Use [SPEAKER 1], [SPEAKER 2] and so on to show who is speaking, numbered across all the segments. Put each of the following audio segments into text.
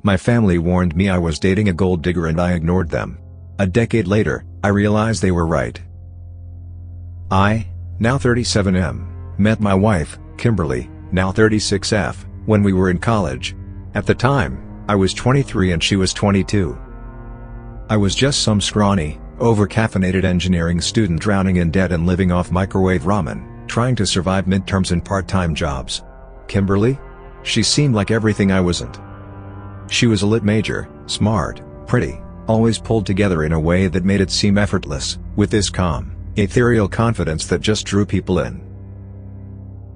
[SPEAKER 1] My family warned me I was dating a gold digger and I ignored them. A decade later, I realized they were right. I, now 37M, met my wife, Kimberly, now 36F, when we were in college. At the time, I was 23 and she was 22. I was just some scrawny, over-caffeinated engineering student drowning in debt and living off microwave ramen, trying to survive midterms and part-time jobs. Kimberly? She seemed like everything I wasn't. She was a lit major, smart, pretty, always pulled together in a way that made it seem effortless, with this calm, ethereal confidence that just drew people in.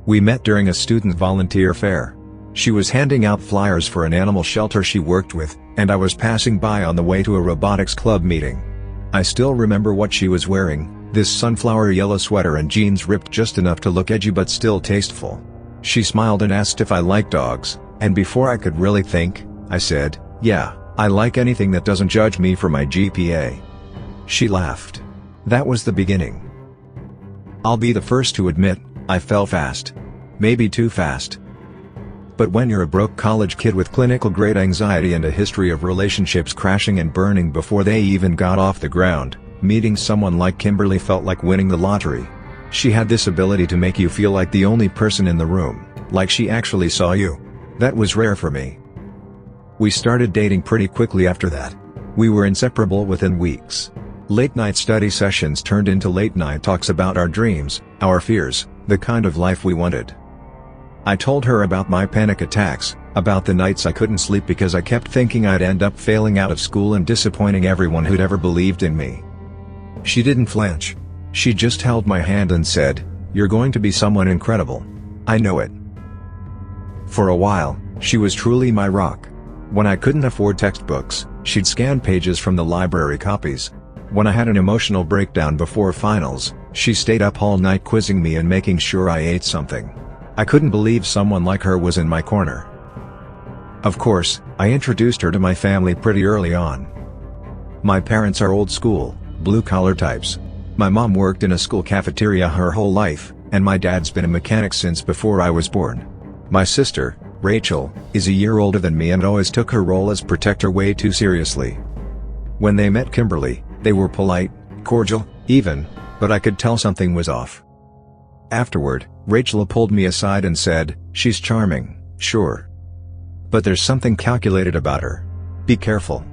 [SPEAKER 1] We met during a student volunteer fair. She was handing out flyers for an animal shelter she worked with, and I was passing by on the way to a robotics club meeting. I still remember what she was wearing, this sunflower yellow sweater and jeans ripped just enough to look edgy but still tasteful. She smiled and asked if I like dogs, and before I could really think, I said, "Yeah, I like anything that doesn't judge me for my GPA." She laughed. That was the beginning. I'll be the first to admit, I fell fast. Maybe too fast. But when you're a broke college kid with clinical-grade anxiety and a history of relationships crashing and burning before they even got off the ground, meeting someone like Kimberly felt like winning the lottery. She had this ability to make you feel like the only person in the room, like she actually saw you. That was rare for me. We started dating pretty quickly after that. We were inseparable within weeks. Late-night study sessions turned into late-night talks about our dreams, our fears, the kind of life we wanted. I told her about my panic attacks, about the nights I couldn't sleep because I kept thinking I'd end up failing out of school and disappointing everyone who'd ever believed in me. She didn't flinch. She just held my hand and said, "You're going to be someone incredible. I know it." For a while, she was truly my rock. When I couldn't afford textbooks, she'd scan pages from the library copies. When I had an emotional breakdown before finals, she stayed up all night quizzing me and making sure I ate something. I couldn't believe someone like her was in my corner. Of course, I introduced her to my family pretty early on. My parents are old school, blue-collar types. My mom worked in a school cafeteria her whole life, and my dad's been a mechanic since before I was born. My sister, Rachel, is a year older than me and always took her role as protector way too seriously. When they met Kimberly, they were polite, cordial, even, but I could tell something was off. Afterward, Rachel pulled me aside and said, "She's charming, sure. But there's something calculated about her. Be careful."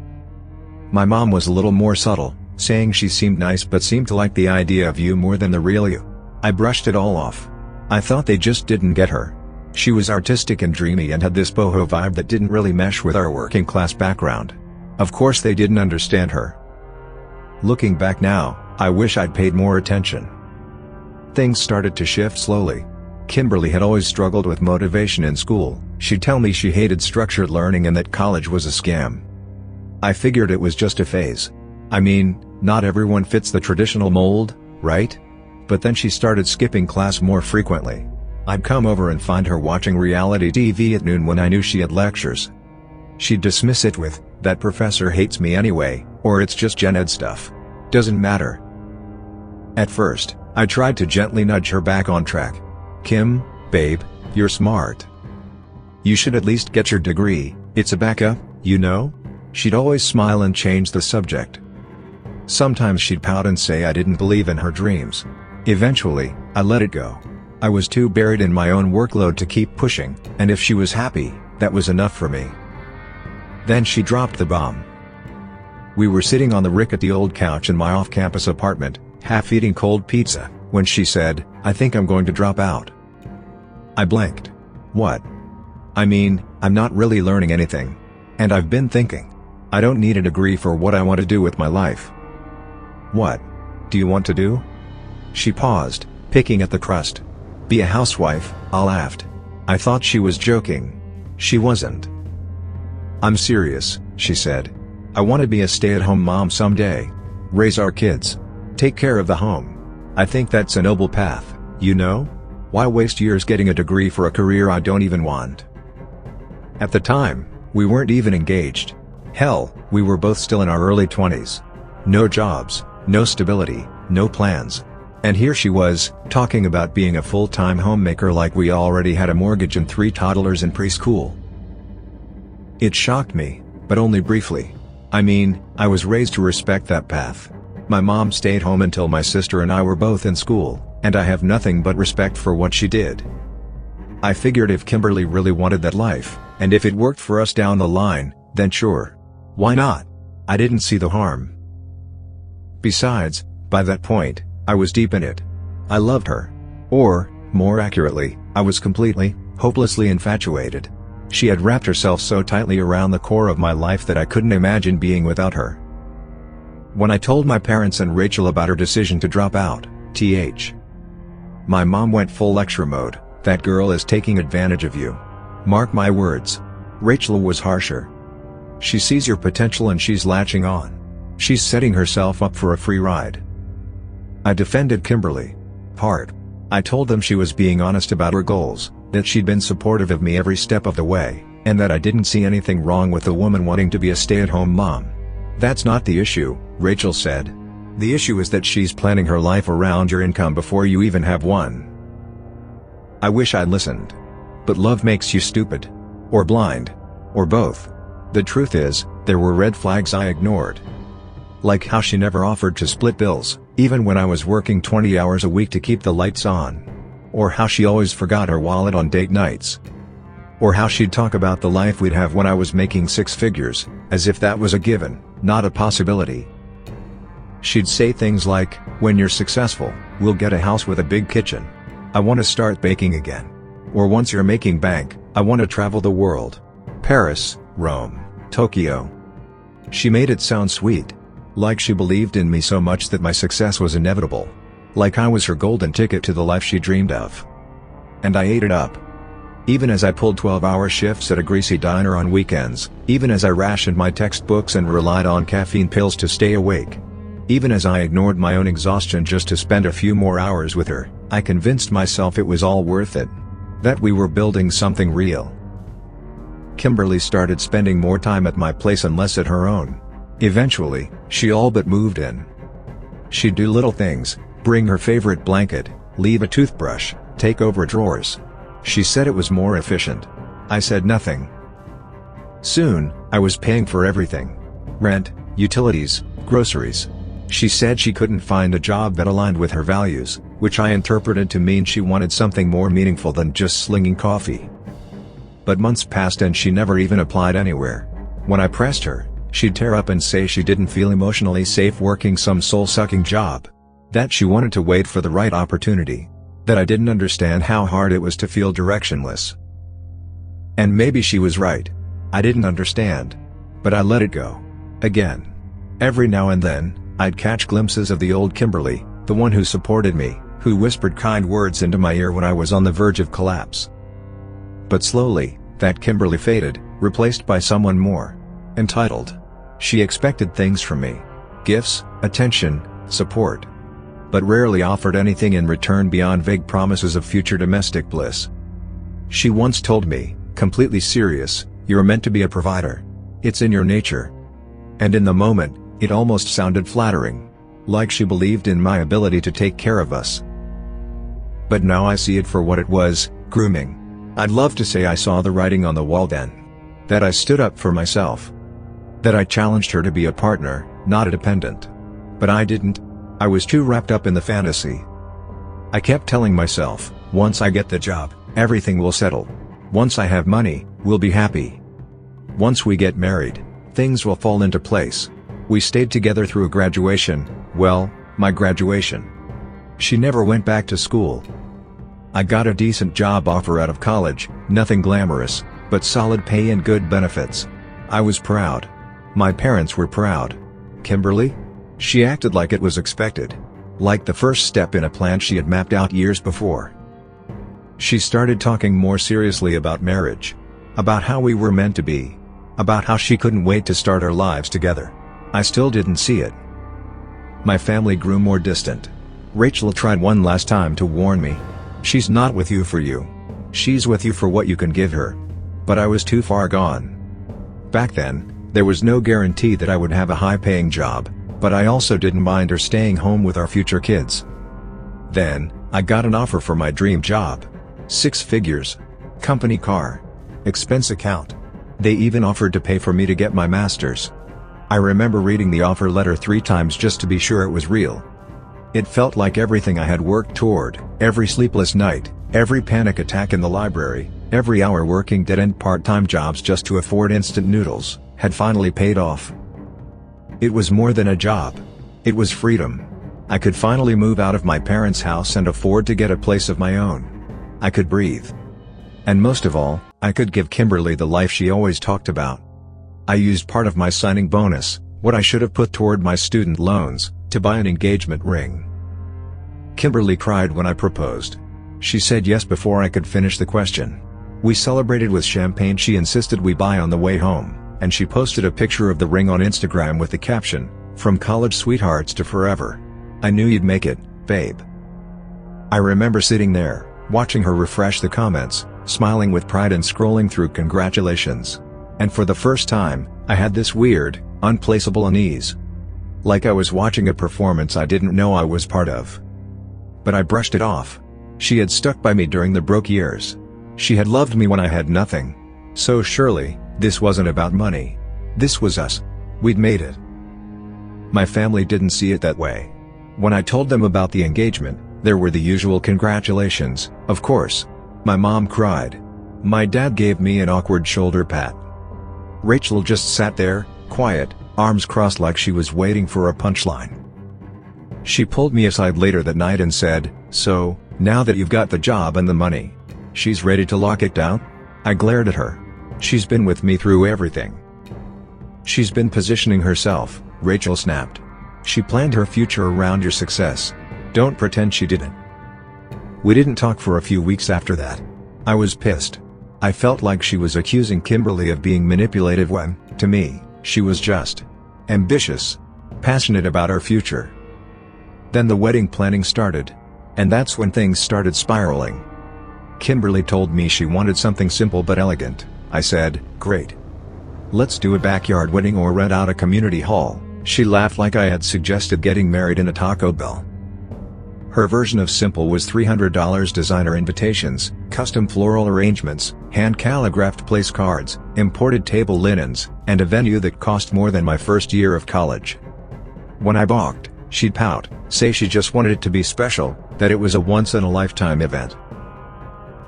[SPEAKER 1] My mom was a little more subtle, saying she seemed nice but seemed to like the idea of you more than the real you. I brushed it all off. I thought they just didn't get her. She was artistic and dreamy and had this boho vibe that didn't really mesh with our working class background. Of course they didn't understand her. Looking back now, I wish I'd paid more attention. Things started to shift slowly. Kimberly had always struggled with motivation in school. She'd tell me she hated structured learning and that college was a scam. I figured it was just a phase. I mean, not everyone fits the traditional mold, right? But then she started skipping class more frequently. I'd come over and find her watching reality TV at noon when I knew she had lectures. She'd dismiss it with, "That professor hates me anyway," or "It's just gen ed stuff. Doesn't matter." At first, I tried to gently nudge her back on track. "Kim, babe, you're smart. You should at least get your degree, it's a backup, you know?" She'd always smile and change the subject. Sometimes she'd pout and say I didn't believe in her dreams. Eventually, I let it go. I was too buried in my own workload to keep pushing, and if she was happy, that was enough for me. Then she dropped the bomb. We were sitting on the rickety old couch in my off-campus apartment, half eating cold pizza, when she said, "I think I'm going to drop out." I blinked. What? I mean, I'm not really learning anything. And I've been thinking. I don't need a degree for what I want to do with my life. What do you want to do? She paused, picking at the crust. Be a housewife, I laughed. I thought she was joking. She wasn't. I'm serious, she said. I want to be a stay-at-home mom someday. Raise our kids. Take care of the home. I think that's a noble path, you know? Why waste years getting a degree for a career I don't even want? At the time, we weren't even engaged. Hell, we were both still in our early 20s. No jobs, no stability, no plans. And here she was, talking about being a full-time homemaker like we already had a mortgage and 3 toddlers in preschool. It shocked me, but only briefly. I mean, I was raised to respect that path. My mom stayed home until my sister and I were both in school, and I have nothing but respect for what she did. I figured if Kimberly really wanted that life, and if it worked for us down the line, then sure. Why not? I didn't see the harm. Besides, by that point, I was deep in it. I loved her. Or, more accurately, I was completely, hopelessly infatuated. She had wrapped herself so tightly around the core of my life that I couldn't imagine being without her. When I told my parents and Rachel about her decision to drop out, my mom went full lecture mode. "That girl is taking advantage of you. Mark my words." Rachel was harsher. "She sees your potential and she's latching on. She's setting herself up for a free ride." I defended Kimberly. Hard. I told them she was being honest about her goals, that she'd been supportive of me every step of the way, and that I didn't see anything wrong with a woman wanting to be a stay-at-home mom. "That's not the issue," Rachel said. "The issue is that she's planning her life around your income before you even have one." I wish I'd listened. But love makes you stupid. Or blind. Or both. The truth is, there were red flags I ignored. Like how she never offered to split bills, even when I was working 20 hours a week to keep the lights on. Or how she always forgot her wallet on date nights. Or how she'd talk about the life we'd have when I was making six figures, as if that was a given, not a possibility. She'd say things like, "When you're successful, we'll get a house with a big kitchen. I want to start baking again." Or "Once you're making bank, I want to travel the world. Paris, Rome, Tokyo." She made it sound sweet. Like she believed in me so much that my success was inevitable. Like I was her golden ticket to the life she dreamed of. And I ate it up. Even as I pulled 12-hour shifts at a greasy diner on weekends, even as I rationed my textbooks and relied on caffeine pills to stay awake. Even as I ignored my own exhaustion just to spend a few more hours with her, I convinced myself it was all worth it. That we were building something real. Kimberly started spending more time at my place and less at her own. Eventually, she all but moved in. She'd do little things, bring her favorite blanket, leave a toothbrush, take over drawers. She said it was more efficient. I said nothing. Soon, I was paying for everything. Rent, utilities, groceries. She said she couldn't find a job that aligned with her values, which I interpreted to mean she wanted something more meaningful than just slinging coffee. But months passed and she never even applied anywhere. When I pressed her, she'd tear up and say she didn't feel emotionally safe working some soul-sucking job. That she wanted to wait for the right opportunity. That I didn't understand how hard it was to feel directionless. And maybe she was right. I didn't understand. But I let it go. Again. Every now and then, I'd catch glimpses of the old Kimberly, the one who supported me, who whispered kind words into my ear when I was on the verge of collapse. But slowly, that Kimberly faded, replaced by someone more entitled. She expected things from me. Gifts, attention, support. But rarely offered anything in return beyond vague promises of future domestic bliss. She once told me, completely serious, "You're meant to be a provider. It's in your nature." And in the moment, it almost sounded flattering. Like she believed in my ability to take care of us. But now I see it for what it was, grooming. I'd love to say I saw the writing on the wall then. That I stood up for myself. That I challenged her to be a partner, not a dependent. But I didn't. I was too wrapped up in the fantasy. I kept telling myself, once I get the job, everything will settle. Once I have money, we'll be happy. Once we get married, things will fall into place. We stayed together through graduation, well, my graduation. She never went back to school. I got a decent job offer out of college, nothing glamorous, but solid pay and good benefits. I was proud. My parents were proud. Kimberly? She acted like it was expected. Like the first step in a plan she had mapped out years before. She started talking more seriously about marriage. About how we were meant to be. About how she couldn't wait to start our lives together. I still didn't see it. My family grew more distant. Rachel tried one last time to warn me. She's not with you for you. She's with you for what you can give her. But I was too far gone. Back then, there was no guarantee that I would have a high-paying job, but I also didn't mind her staying home with our future kids. Then, I got an offer for my dream job. 6 figures. Company car. Expense account. They even offered to pay for me to get my master's. I remember reading the offer letter 3 times just to be sure it was real. It felt like everything I had worked toward, every sleepless night, every panic attack in the library, every hour working dead-end part-time jobs just to afford instant noodles, had finally paid off. It was more than a job. It was freedom. I could finally move out of my parents' house and afford to get a place of my own. I could breathe. And most of all, I could give Kimberly the life she always talked about. I used part of my signing bonus, what I should have put toward my student loans, to buy an engagement ring. Kimberly cried when I proposed. She said yes before I could finish the question. We celebrated with champagne she insisted we buy on the way home, and she posted a picture of the ring on Instagram with the caption, "From college sweethearts to forever. I knew you'd make it, babe." I remember sitting there, watching her refresh the comments, smiling with pride and scrolling through congratulations. And for the first time, I had this weird, unplaceable unease. Like I was watching a performance I didn't know I was part of. But I brushed it off. She had stuck by me during the broke years. She had loved me when I had nothing. So surely, this wasn't about money. This was us. We'd made it. My family didn't see it that way. When I told them about the engagement, there were the usual congratulations, of course. My mom cried. My dad gave me an awkward shoulder pat. Rachel just sat there, quiet, arms crossed like she was waiting for a punchline. She pulled me aside later that night and said, "So, now that you've got the job and the money, she's ready to lock it down?" I glared at her. "She's been with me through everything. She's been positioning herself," Rachel snapped. "She planned her future around your success. Don't pretend she didn't." We didn't talk for a few weeks after that. I was pissed. I felt like she was accusing Kimberly of being manipulative when, to me, she was just ambitious, passionate about our future. Then the wedding planning started. And that's when things started spiraling. Kimberly told me she wanted something simple but elegant. I said, "Great. Let's do a backyard wedding or rent out a community hall." She laughed like I had suggested getting married in a Taco Bell. Her version of simple was $300 designer invitations, custom floral arrangements, hand-calligraphed place cards, imported table linens, and a venue that cost more than my first year of college. When I balked, she'd pout, say she just wanted it to be special, that it was a once-in-a-lifetime event.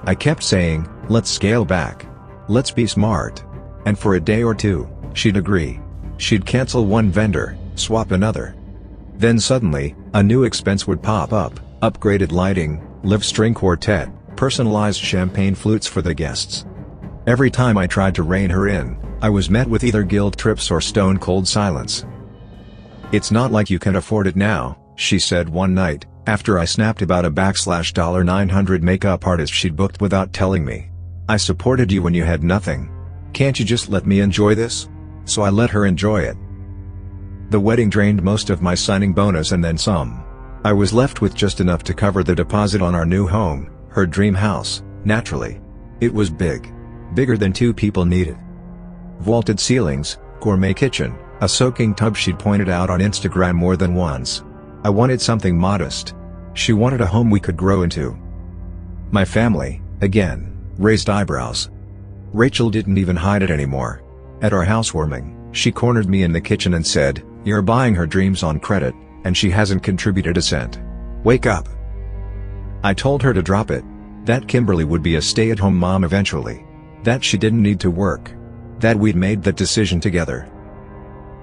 [SPEAKER 1] I kept saying, "Let's scale back. Let's be smart." And for a day or two, she'd agree. She'd cancel one vendor, swap another. Then suddenly, a new expense would pop up: upgraded lighting, live string quartet, personalized champagne flutes for the guests. Every time I tried to rein her in, I was met with either guilt trips or stone-cold silence. "It's not like you can afford it now," she said one night, after I snapped about a $900 makeup artist she'd booked without telling me. "I supported you when you had nothing. Can't you just let me enjoy this?" So I let her enjoy it. The wedding drained most of my signing bonus and then some. I was left with just enough to cover the deposit on our new home, her dream house, naturally. It was big. Bigger than 2 people needed. Vaulted ceilings, gourmet kitchen, a soaking tub she'd pointed out on Instagram more than once. I wanted something modest. She wanted a home we could grow into. My family, again, raised eyebrows. Rachel didn't even hide it anymore. At our housewarming, she cornered me in the kitchen and said, "You're buying her dreams on credit, and she hasn't contributed a cent. Wake up." I told her to drop it. That Kimberly would be a stay-at-home mom eventually. That she didn't need to work. That we'd made that decision together.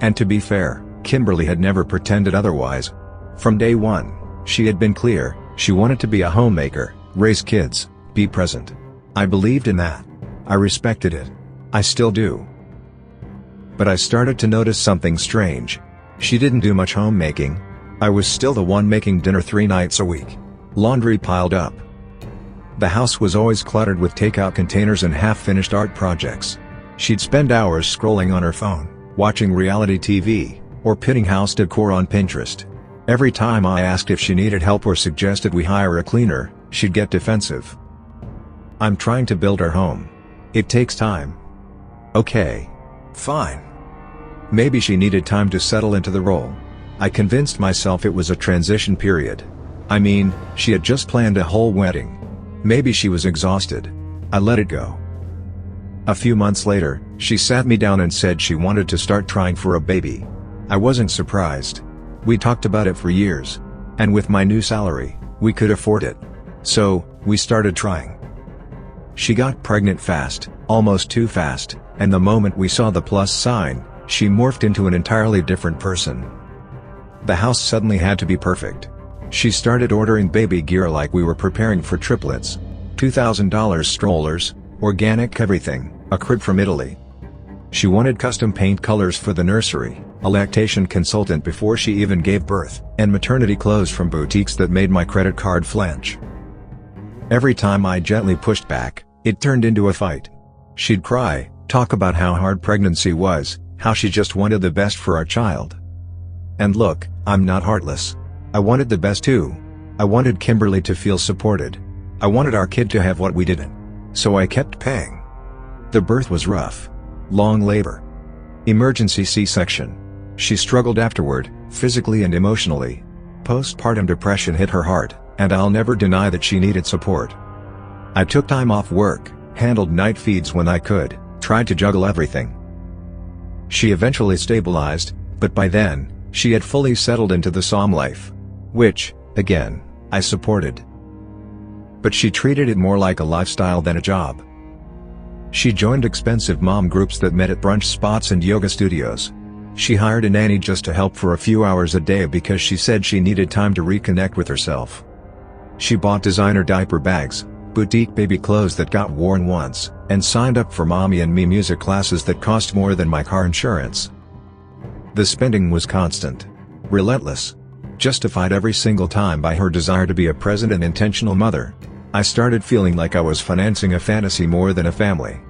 [SPEAKER 1] And to be fair, Kimberly had never pretended otherwise. From day one, she had been clear: she wanted to be a homemaker, raise kids, be present. I believed in that. I respected it. I still do. But I started to notice something strange. She didn't do much homemaking. I was still the one making dinner 3 nights a week. Laundry piled up. The house was always cluttered with takeout containers and half-finished art projects. She'd spend hours scrolling on her phone, watching reality TV, or pitting house decor on Pinterest. Every time I asked if she needed help or suggested we hire a cleaner, she'd get defensive. "I'm trying to build our home. It takes time." Okay. Fine. Maybe she needed time to settle into the role. I convinced myself it was a transition period. I mean, she had just planned a whole wedding. Maybe she was exhausted. I let it go. A few months later, She sat me down and said she wanted to start trying for a baby. I wasn't surprised. We talked about it for years. And with my new salary, we could afford it. So, we started trying. She got pregnant fast, almost too fast, and the moment we saw the plus sign, she morphed into an entirely different person. The house suddenly had to be perfect. She started ordering baby gear like we were preparing for triplets. $2,000 strollers, organic everything, a crib from Italy. She wanted custom paint colors for the nursery, a lactation consultant before she even gave birth, and maternity clothes from boutiques that made my credit card flinch. Every time I gently pushed back, it turned into a fight. She'd cry, talk about how hard pregnancy was, how she just wanted the best for our child. And look, I'm not heartless. I wanted the best too. I wanted Kimberly to feel supported. I wanted our kid to have what we didn't. So I kept paying. The birth was rough. Long labor. Emergency C-section. She struggled afterward, physically and emotionally. Postpartum depression hit her hard, and I'll never deny that she needed support. I took time off work, handled night feeds when I could, tried to juggle everything. She eventually stabilized, but by then, she had fully settled into the SOM life. Which, again, I supported. But she treated it more like a lifestyle than a job. She joined expensive mom groups that met at brunch spots and yoga studios. She hired a nanny just to help for a few hours a day because she said she needed time to reconnect with herself. She bought designer diaper bags, boutique baby clothes that got worn once, and signed up for Mommy and Me music classes that cost more than my car insurance. The spending was constant. Relentless. Justified every single time by her desire to be a present and intentional mother. I started feeling like I was financing a fantasy more than a family.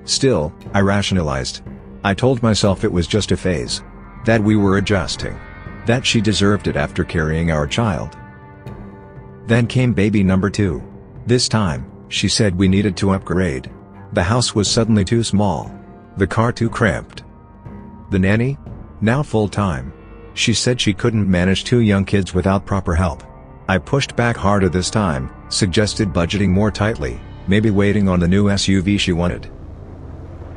[SPEAKER 1] Still, I rationalized. I told myself it was just a phase. That we were adjusting. That she deserved it after carrying our child. Then came baby number 2. This time, she said we needed to upgrade. The house was suddenly too small. The car too cramped. The nanny? Now full-time. She said she couldn't manage 2 young kids without proper help. I pushed back harder this time, suggested budgeting more tightly, maybe waiting on the new SUV she wanted.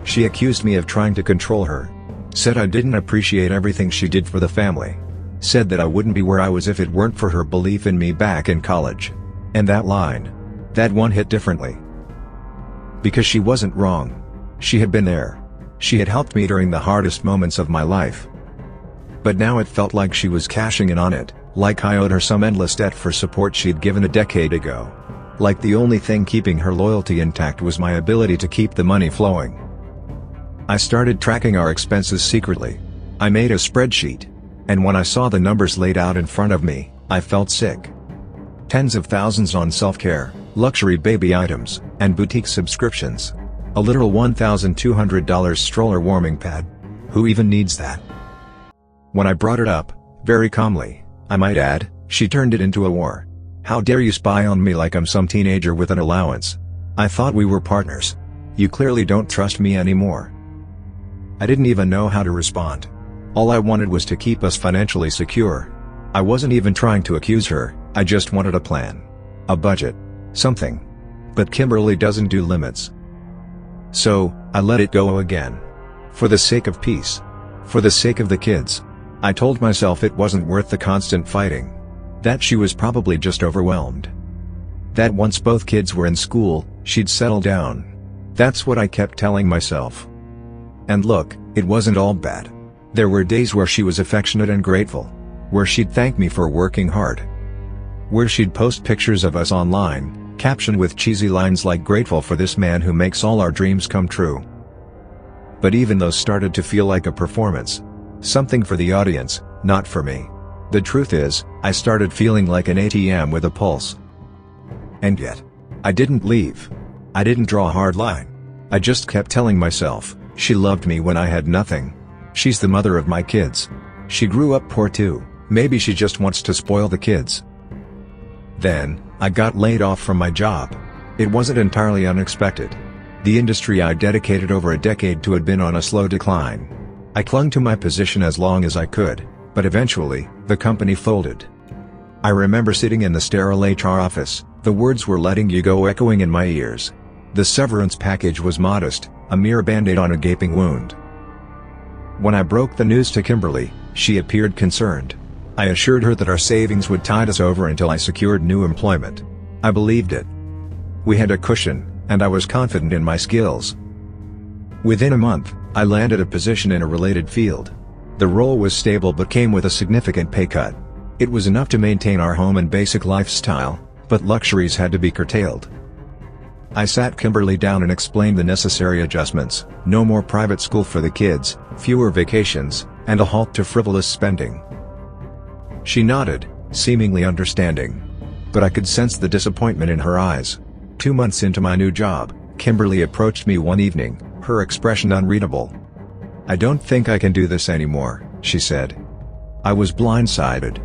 [SPEAKER 1] She accused me of trying to control her. Said I didn't appreciate everything she did for the family. Said that I wouldn't be where I was if it weren't for her belief in me back in college. And that line. That one hit differently. Because she wasn't wrong. She had been there. She had helped me during the hardest moments of my life. But now it felt like she was cashing in on it, like I owed her some endless debt for support she'd given a decade ago. Like the only thing keeping her loyalty intact was my ability to keep the money flowing. I started tracking our expenses secretly. I made a spreadsheet. And when I saw the numbers laid out in front of me, I felt sick. Tens of thousands on self-care, luxury baby items, and boutique subscriptions. A literal $1,200 stroller warming pad. Who even needs that? When I brought it up, very calmly, I might add, she turned it into a war. How dare you spy on me like I'm some teenager with an allowance? I thought we were partners. You clearly don't trust me anymore. I didn't even know how to respond. All I wanted was to keep us financially secure. I wasn't even trying to accuse her, I just wanted a plan. A budget. Something. But Kimberly doesn't do limits. So, I let it go again. For the sake of peace. For the sake of the kids. I told myself it wasn't worth the constant fighting. That she was probably just overwhelmed. That once both kids were in school, she'd settle down. That's what I kept telling myself. And look, it wasn't all bad. There were days where she was affectionate and grateful. Where she'd thank me for working hard. Where she'd post pictures of us online, captioned with cheesy lines like "grateful for this man who makes all our dreams come true." But even those started to feel like a performance. Something for the audience, not for me. The truth is, I started feeling like an ATM with a pulse. And yet, I didn't leave. I didn't draw a hard line. I just kept telling myself, she loved me when I had nothing. She's the mother of my kids. She grew up poor too, maybe she just wants to spoil the kids. Then, I got laid off from my job. It wasn't entirely unexpected. The industry I dedicated over a decade to had been on a slow decline. I clung to my position as long as I could, but eventually, the company folded. I remember sitting in the sterile HR office, the words "we're letting you go" echoing in my ears. The severance package was modest, a mere band-aid on a gaping wound. When I broke the news to Kimberly, she appeared concerned. I assured her that our savings would tide us over until I secured new employment. I believed it. We had a cushion, and I was confident in my skills. Within a month, I landed a position in a related field. The role was stable but came with a significant pay cut. It was enough to maintain our home and basic lifestyle, but luxuries had to be curtailed. I sat Kimberly down and explained the necessary adjustments: no more private school for the kids, fewer vacations, and a halt to frivolous spending. She nodded, seemingly understanding. But I could sense the disappointment in her eyes. 2 months into my new job, Kimberly approached me one evening, her expression unreadable. "I don't think I can do this anymore," she said. I was blindsided.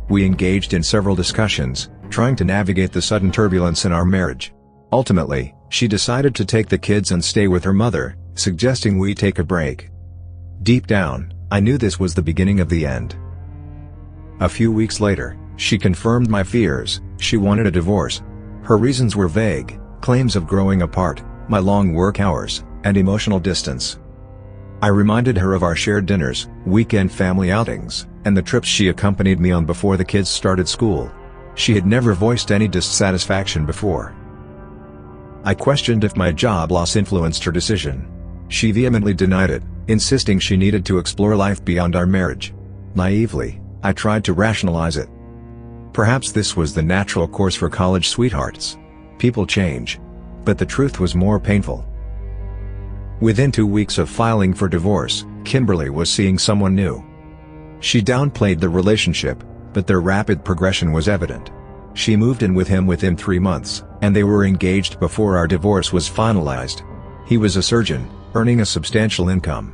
[SPEAKER 1] We engaged in several discussions, trying to navigate the sudden turbulence in our marriage. Ultimately, she decided to take the kids and stay with her mother, suggesting we take a break. Deep down, I knew this was the beginning of the end. A few weeks later, she confirmed my fears. She wanted a divorce. Her reasons were vague: claims of growing apart, my long work hours, and emotional distance. I reminded her of our shared dinners, weekend family outings, and the trips she accompanied me on before the kids started school. She had never voiced any dissatisfaction before. I questioned if my job loss influenced her decision. She vehemently denied it, insisting she needed to explore life beyond our marriage. Naively, I tried to rationalize it. Perhaps this was the natural course for college sweethearts. People change. But the truth was more painful. Within 2 weeks of filing for divorce, Kimberly was seeing someone new. She downplayed the relationship, but their rapid progression was evident. She moved in with him within 3 months, and they were engaged before our divorce was finalized. He was a surgeon, earning a substantial income.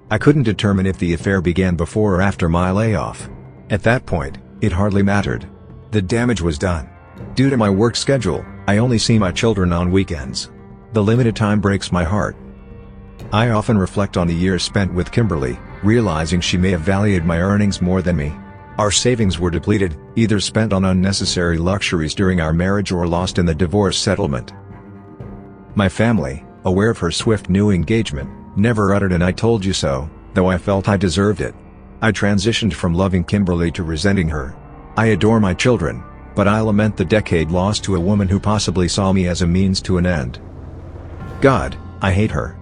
[SPEAKER 1] I couldn't determine if the affair began before or after my layoff. At that point, it hardly mattered. The damage was done. Due to my work schedule, I only see my children on weekends. The limited time breaks my heart. I often reflect on the years spent with Kimberly, realizing she may have valued my earnings more than me. Our savings were depleted, either spent on unnecessary luxuries during our marriage or lost in the divorce settlement. My family, aware of her swift new engagement, never uttered an "I told you so," though I felt I deserved it. I transitioned from loving Kimberly to resenting her. I adore my children, but I lament the decade lost to a woman who possibly saw me as a means to an end. God, I hate her.